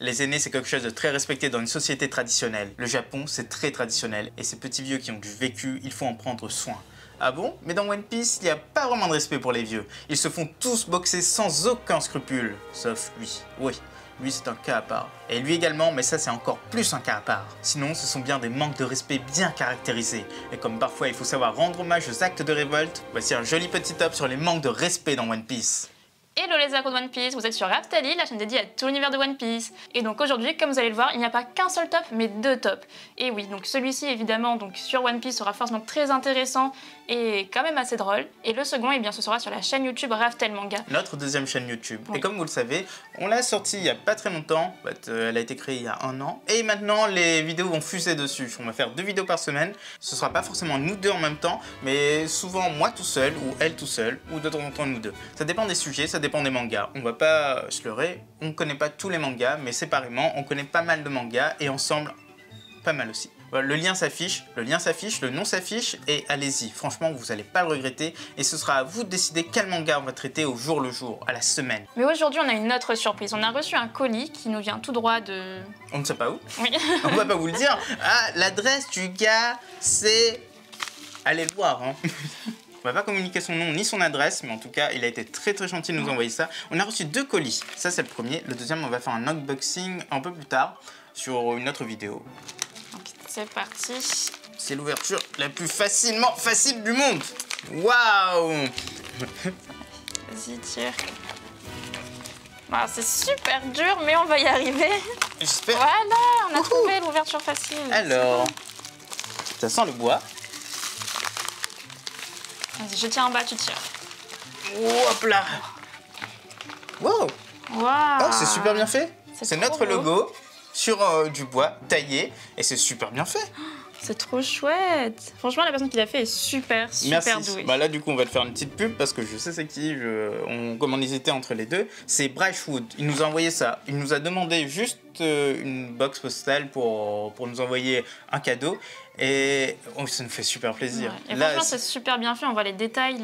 Les aînés, c'est quelque chose de très respecté dans une société traditionnelle. Le Japon, c'est très traditionnel, et ces petits vieux qui ont du vécu, il faut en prendre soin. Ah bon? Mais dans One Piece, il n'y a pas vraiment de respect pour les vieux. Ils se font tous boxer sans aucun scrupule. Sauf lui. Oui, lui c'est un cas à part. Et lui également, mais ça c'est encore plus un cas à part. Sinon, ce sont bien des manques de respect bien caractérisés. Et comme parfois il faut savoir rendre hommage aux actes de révolte, voici un joli petit top sur les manques de respect dans One Piece. Hello les accros de One Piece, vous êtes sur Raftali, la chaîne dédiée à tout l'univers de One Piece. Et donc aujourd'hui, comme vous allez le voir, il n'y a pas qu'un seul top, mais deux tops. Et oui, donc celui-ci évidemment donc sur One Piece sera forcément très intéressant et quand même assez drôle. Et le second, eh bien, ce sera sur la chaîne YouTube Raftel Manga. Notre deuxième chaîne YouTube. Oui. Et comme vous le savez, on l'a sortie il n'y a pas très longtemps. Elle a été créée il y a 1 an. Et maintenant, les vidéos vont fuser dessus. On va faire 2 vidéos par semaine. Ce sera pas forcément nous deux en même temps, mais souvent moi tout seul ou elle tout seul, ou de temps en temps nous deux. Ça dépend des sujets, ça dépend des mangas. On va pas se leurrer, on ne connaît pas tous les mangas, mais séparément, on connaît pas mal de mangas et ensemble, pas mal aussi. Voilà, le lien s'affiche, le nom s'affiche et allez-y, franchement vous n'allez pas le regretter et ce sera à vous de décider quel manga on va traiter au jour le jour, à la semaine. Mais aujourd'hui on a une autre surprise, on a reçu un colis qui nous vient tout droit de... On ne sait pas où. Oui. On va pas vous le dire. Ah, l'adresse du gars, c'est... Allez le voir, hein. On va pas communiquer son nom ni son adresse, mais en tout cas, il a été très gentil de nous envoyer ça. On a reçu 2 colis, ça c'est le premier. Le deuxième, on va faire un unboxing un peu plus tard sur une autre vidéo. C'est parti. C'est l'ouverture la plus facile du monde. Waouh! Vas-y, tire. Ah, c'est super dur, mais on va y arriver. J'espère. Voilà, on a trouvé l'ouverture facile. Alors, ça sent le bois. Vas-y, je tiens en bas, tu tires. Hop là! Wow! Waouh! Oh, c'est super bien fait. C'est trop notre beau. logo sur du bois taillé et c'est super bien fait. C'est trop chouette. Franchement, la personne qui l'a fait est super Merci. douée. Bah là, du coup, on va te faire une petite pub parce que je sais c'est qui. Comme on hésitait entre les deux, c'est Brashwood. Il nous a envoyé ça. Il nous a demandé juste une box postale pour nous envoyer un cadeau. Et ça nous fait super plaisir. Ouais. Et Là, franchement, c'est super bien fait. On voit les détails,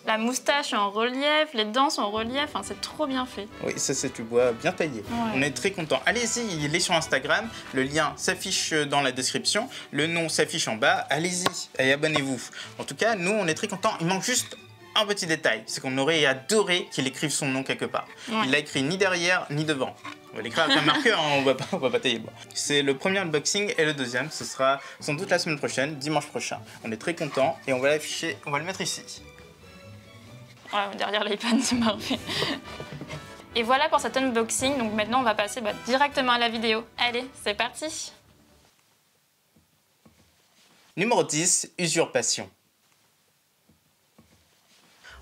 la moustache est en relief, les dents sont en relief. Enfin, c'est trop bien fait. oui, ça c'est du bois bien taillé. Ouais. On est très content. Allez-y, il est sur Instagram. Le lien s'affiche dans la description. Le nom s'affiche en bas. Allez-y et abonnez-vous. En tout cas, nous, on est très contents. Il manque juste un petit détail. C'est qu'on aurait adoré qu'il écrive son nom quelque part. Ouais. Il l'a écrit ni derrière ni devant. On va l'écrire avec un marqueur, hein, on va pas tailler le bois. C'est le premier unboxing et le deuxième, ce sera sans doute la semaine prochaine, dimanche prochain. On est très contents et on va l'afficher, on va le mettre ici. Ouais, derrière l'iPad, c'est parfait. Et voilà pour cet unboxing. Donc maintenant, on va passer directement à la vidéo. Allez, c'est parti. Numéro 10, usurpation.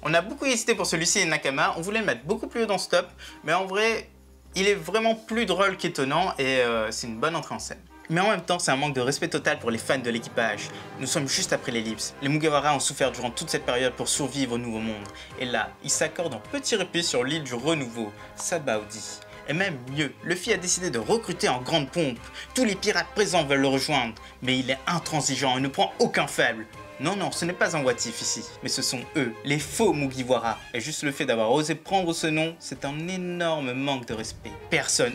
On a beaucoup hésité pour celui-ci et Nakama, on voulait le mettre beaucoup plus haut dans ce top, mais en vrai, il est vraiment plus drôle qu'étonnant et c'est une bonne entrée en scène. Mais en même temps, c'est un manque de respect total pour les fans de l'équipage. Nous sommes juste après l'ellipse. Les Mugiwara ont souffert durant toute cette période pour survivre au Nouveau Monde. Et là, ils s'accordent un petit répit sur l'île du Renouveau, Sabaody. Et même mieux, Luffy a décidé de recruter en grande pompe. Tous les pirates présents veulent le rejoindre, mais il est intransigeant et ne prend aucun faible. Non, ce n'est pas un what if ici, mais ce sont eux, les faux Mugiwara. Et juste le fait d'avoir osé prendre ce nom, c'est un énorme manque de respect. Personne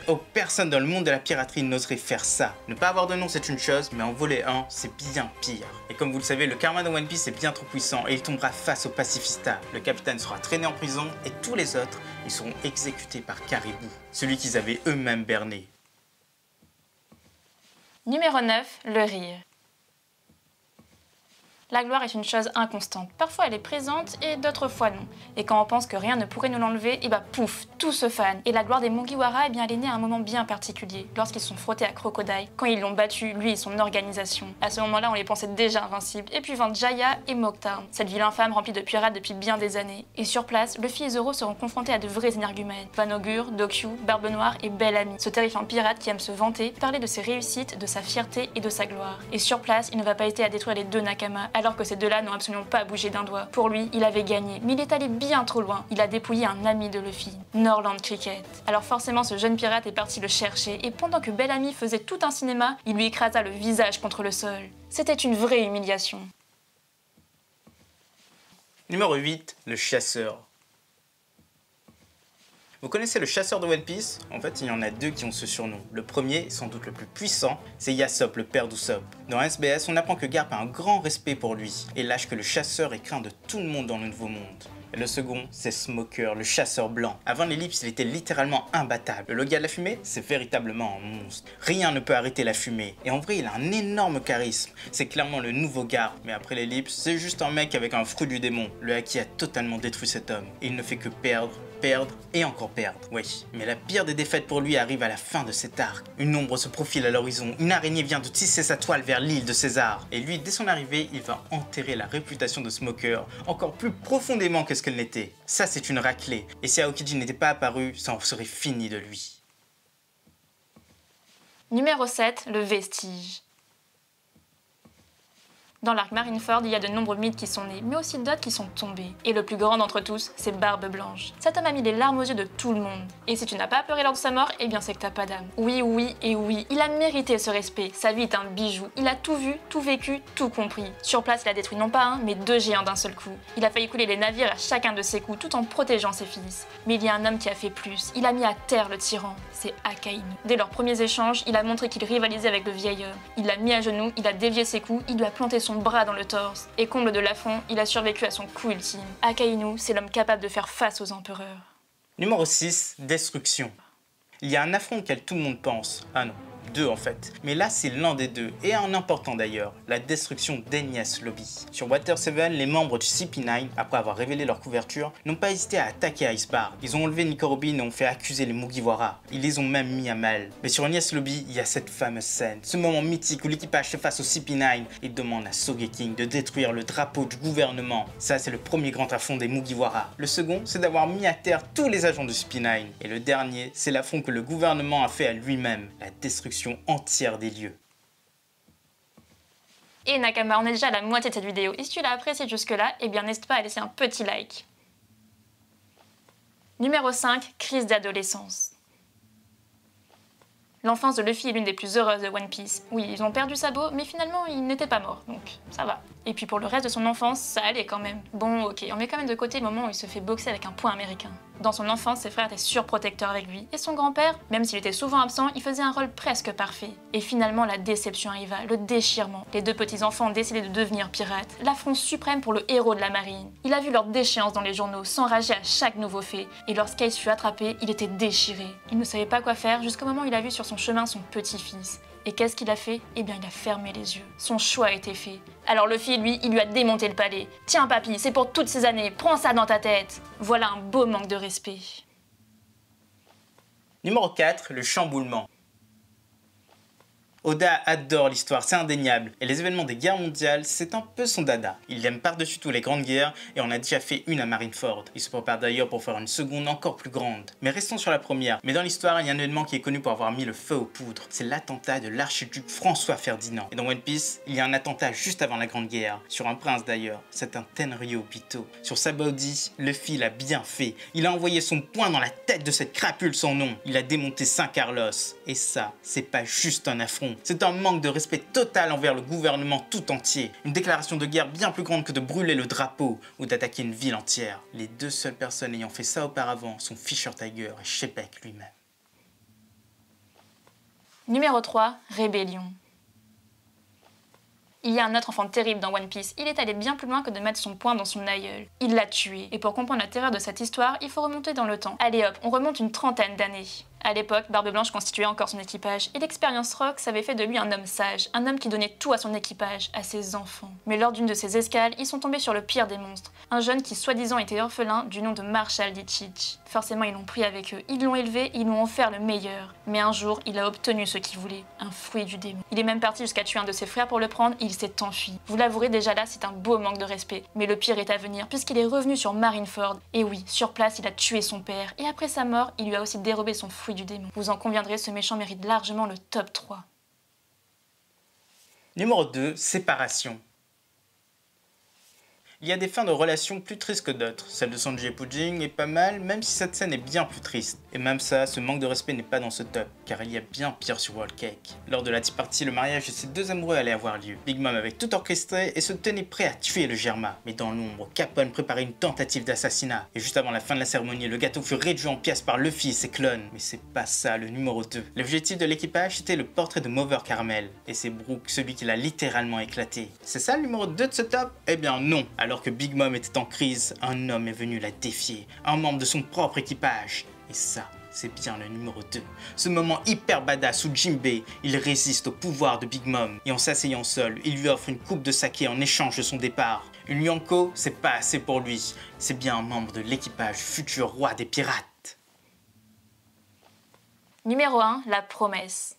dans le monde de la piraterie n'oserait faire ça. Ne pas avoir de nom, c'est une chose, mais en voler un, c'est bien pire. Et comme vous le savez, le karma de One Piece est bien trop puissant et il tombera face au pacifista. Le capitaine sera traîné en prison et tous les autres, ils seront exécutés par Caribou, celui qu'ils avaient eux-mêmes berné. Numéro 9, le rire. La gloire est une chose inconstante. Parfois elle est présente et d'autres fois non. Et quand on pense que rien ne pourrait nous l'enlever, et bah pouf, tout se fane. Et la gloire des Mugiwara, eh bien, elle est née à un moment bien particulier, lorsqu'ils sont frottés à Crocodile, quand ils l'ont battu, lui et son organisation. À ce moment-là, on les pensait déjà invincibles, et puis vint Jaya et Mokhtarn, cette ville infâme remplie de pirates depuis bien des années. Et sur place, Luffy et Zoro seront confrontés à de vrais énergumènes. Vanogur, Dokyu, Barbe Noire et Bellamy, ce terrifiant pirate qui aime se vanter, parler de ses réussites, de sa fierté et de sa gloire. Et sur place, il ne va pas hésiter à détruire les deux Nakama, alors que ces deux-là n'ont absolument pas bougé d'un doigt. Pour lui, il avait gagné, mais il est allé bien trop loin. Il a dépouillé un ami de Luffy, Norland Cricket. Alors forcément, ce jeune pirate est parti le chercher, et pendant que Bellamy faisait tout un cinéma, il lui écrasa le visage contre le sol. C'était une vraie humiliation. Numéro 8, le chasseur. Vous connaissez le chasseur de One Piece? En fait, il y en a deux qui ont ce surnom. Le premier, sans doute le plus puissant, c'est Yasop, le père d'Usopp. Dans SBS, on apprend que Garp a un grand respect pour lui et lâche que le chasseur est craint de tout le monde dans le Nouveau Monde. Et le second, c'est Smoker, le chasseur blanc. Avant l'ellipse, il était littéralement imbattable. Le Logia de la fumée, c'est véritablement un monstre. Rien ne peut arrêter la fumée. Et en vrai, il a un énorme charisme. C'est clairement le nouveau Garp. Mais après l'ellipse, c'est juste un mec avec un fruit du démon. Le Haki a totalement détruit cet homme. Et il ne fait que perdre et encore perdre. Oui, mais la pire des défaites pour lui arrive à la fin de cet arc. Une ombre se profile à l'horizon, une araignée vient de tisser sa toile vers l'île de César. Et lui, dès son arrivée, il va enterrer la réputation de Smoker encore plus profondément que ce qu'elle n'était. Ça, c'est une raclée. Et si Aokiji n'était pas apparu, ça en serait fini de lui. Numéro 7, le vestige. Dans l'arc Marineford, il y a de nombreux mythes qui sont nés, mais aussi d'autres qui sont tombés. Et le plus grand d'entre tous, c'est Barbe Blanche. Cet homme a mis les larmes aux yeux de tout le monde. Et si tu n'as pas pleuré lors de sa mort, eh bien c'est que t'as pas d'âme. Oui, oui et oui, il a mérité ce respect. Sa vie est un bijou. Il a tout vu, tout vécu, tout compris. Sur place, il a détruit non pas un, mais 2 géants d'un seul coup. Il a failli couler les navires à chacun de ses coups, tout en protégeant ses fils. Mais il y a un homme qui a fait plus. Il a mis à terre le tyran. C'est Akainu. Dès leurs premiers échanges, il a montré qu'il rivalisait avec le vieil homme. Il l'a mis à genoux, il a dévié ses coups, il lui a planté son bras dans le torse. Et comble de l'affront, il a survécu à son coup ultime. Akainu, c'est l'homme capable de faire face aux empereurs. Numéro 6, destruction. Il y a un affront auquel tout le monde pense. Ah non, 2 en fait. Mais là, c'est l'un des 2, et un important d'ailleurs, la destruction d'Enies Lobby. Sur Water 7, les membres du CP9, après avoir révélé leur couverture, n'ont pas hésité à attaquer Icebar. Ils ont enlevé Nico Robin et ont fait accuser les Mugiwara. Ils les ont même mis à mal. Mais sur Enies Lobby, il y a cette fameuse scène, ce moment mythique où l'équipage fait face au CP9 et demande à Sogeking de détruire le drapeau du gouvernement. Ça, c'est le premier grand affront des Mugiwara. Le second, c'est d'avoir mis à terre tous les agents du CP9. Et le dernier, c'est l'affront que le gouvernement a fait à lui-même, la destruction entière des lieux. Et Nakama, on est déjà à la moitié de cette vidéo. Et si tu l'as appréciée jusque-là, eh bien n'hésite pas à laisser un petit like. Numéro 5, crise d'adolescence. L'enfance de Luffy est l'une des plus heureuses de One Piece. Oui, ils ont perdu Sabo, mais finalement, il n'était pas mort, donc ça va. Et puis pour le reste de son enfance, ça allait quand même. Bon, ok, on met quand même de côté le moment où il se fait boxer avec un poing américain. Dans son enfance, ses frères étaient surprotecteurs avec lui, et son grand-père, même s'il était souvent absent, il faisait un rôle presque parfait. Et finalement, la déception arriva, le déchirement. Les 2 petits-enfants ont décidé de devenir pirates, l'affront suprême pour le héros de la marine. Il a vu leur déchéance dans les journaux, s'enrager à chaque nouveau fait, et lorsqu'Ace fut attrapé, il était déchiré. Il ne savait pas quoi faire jusqu'au moment où il a vu sur son chemin son petit-fils. Et qu'est-ce qu'il a fait? Eh bien, il a fermé les yeux. Son choix a été fait. Alors Luffy, lui, il lui a démonté le palais. Tiens papy, c'est pour toutes ces années, prends ça dans ta tête. Voilà un beau manque de respect. Numéro 4, le chamboulement. Oda adore l'histoire, c'est indéniable, et les événements des guerres mondiales, c'est un peu son dada. Il aime par-dessus tout les grandes guerres, et on a déjà fait une à Marineford. Il se prépare d'ailleurs pour faire une seconde encore plus grande. Mais restons sur la première. Mais dans l'histoire, il y a un événement qui est connu pour avoir mis le feu aux poudres. C'est l'attentat de l'archiduc François Ferdinand. Et dans One Piece, il y a un attentat juste avant la grande guerre, sur un prince d'ailleurs, c'est un Tenryubito. Sur Sabaody, Luffy l'a bien fait. Il a envoyé son poing dans la tête de cette crapule sans nom. Il a démonté Saint Carlos. Et ça, c'est pas juste un affront. C'est un manque de respect total envers le gouvernement tout entier. Une déclaration de guerre bien plus grande que de brûler le drapeau ou d'attaquer une ville entière. Les 2 seules personnes ayant fait ça auparavant sont Fisher Tiger et Shepek lui-même. Numéro 3, rébellion. Il y a un autre enfant terrible dans One Piece, il est allé bien plus loin que de mettre son poing dans son aïeul. Il l'a tué. Et pour comprendre la terreur de cette histoire, il faut remonter dans le temps. Allez hop, on remonte une trentaine d'années. À l'époque, Barbe Blanche constituait encore son équipage, et l'expérience Rox avait fait de lui un homme sage, un homme qui donnait tout à son équipage, à ses enfants. Mais lors d'une de ses escales, ils sont tombés sur le pire des monstres, un jeune qui soi-disant était orphelin du nom de Marshall Ditchich. Forcément, ils l'ont pris avec eux, ils l'ont élevé, ils lui ont offert le meilleur. Mais un jour, il a obtenu ce qu'il voulait, un fruit du démon. Il est même parti jusqu'à tuer un de ses frères pour le prendre, et il s'est enfui. Vous l'avouerez, déjà là, c'est un beau manque de respect. Mais le pire est à venir, puisqu'il est revenu sur Marineford. Et oui, sur place, il a tué son père, et après sa mort, il lui a aussi dérobé son fruit du démon. Vous en conviendrez, ce méchant mérite largement le top 3. Numéro 2, séparation. Il y a des fins de relations plus tristes que d'autres. Celle de Sanji et Pudding est pas mal, même si cette scène est bien plus triste. Et même ça, ce manque de respect n'est pas dans ce top, car il y a bien pire sur World Cake. Lors de la tea party, le mariage de ces deux amoureux allait avoir lieu. Big Mom avait tout orchestré et se tenait prêt à tuer le Germa. Mais dans l'ombre, Capone préparait une tentative d'assassinat. Et juste avant la fin de la cérémonie, le gâteau fut réduit en pièces par Luffy et ses clones. Mais c'est pas ça le numéro 2. L'objectif de l'équipage était le portrait de Mover Caramel. Et c'est Brook, celui qui l'a littéralement éclaté. C'est ça le numéro 2 de ce top? Eh bien non. Alors que Big Mom était en crise, un homme est venu la défier, un membre de son propre équipage. Et ça, c'est bien le numéro 2. Ce moment hyper badass où Jinbei, il résiste au pouvoir de Big Mom. Et en s'asseyant seul, il lui offre une coupe de saké en échange de son départ. Une Yonko, c'est pas assez pour lui. C'est bien un membre de l'équipage, futur roi des pirates. Numéro 1, la promesse.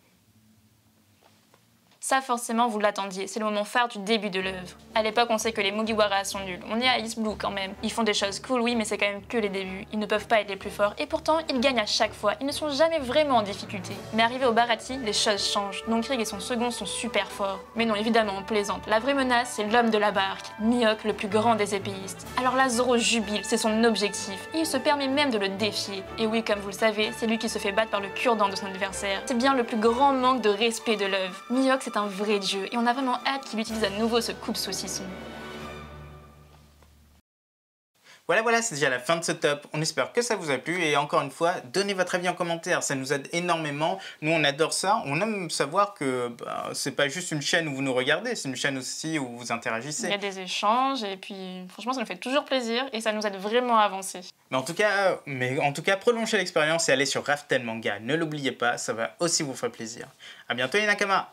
Ça forcément vous l'attendiez, c'est le moment phare du début de l'œuvre. À l'époque on sait que les Mugiwara sont nuls, on est à East Blue quand même. Ils font des choses cool oui mais c'est quand même que les débuts, ils ne peuvent pas être les plus forts et pourtant ils gagnent à chaque fois, ils ne sont jamais vraiment en difficulté. Mais arrivé au Baratie, les choses changent, donc Krieg et son second sont super forts. Mais non évidemment on plaisante, la vraie menace c'est l'homme de la barque, Mihawk le plus grand des épéistes. Alors là Zoro jubile, c'est son objectif, et il se permet même de le défier. Et oui comme vous le savez, c'est lui qui se fait battre par le cure-dent de son adversaire. C'est bien le plus grand manque de respect de l'œuvre. Mihawk c'est un vrai dieu et on a vraiment hâte qu'il utilise à nouveau ce coupe-saucisson. Voilà, c'est déjà la fin de ce top. On espère que ça vous a plu et encore une fois, donnez votre avis en commentaire, ça nous aide énormément. Nous, on adore ça. On aime savoir que c'est pas juste une chaîne où vous nous regardez, c'est une chaîne aussi où vous interagissez. Il y a des échanges et puis franchement, ça nous fait toujours plaisir et ça nous aide vraiment à avancer. Mais en tout cas, prolongez l'expérience et allez sur Raftel Manga. Ne l'oubliez pas, ça va aussi vous faire plaisir. À bientôt les Nakamas.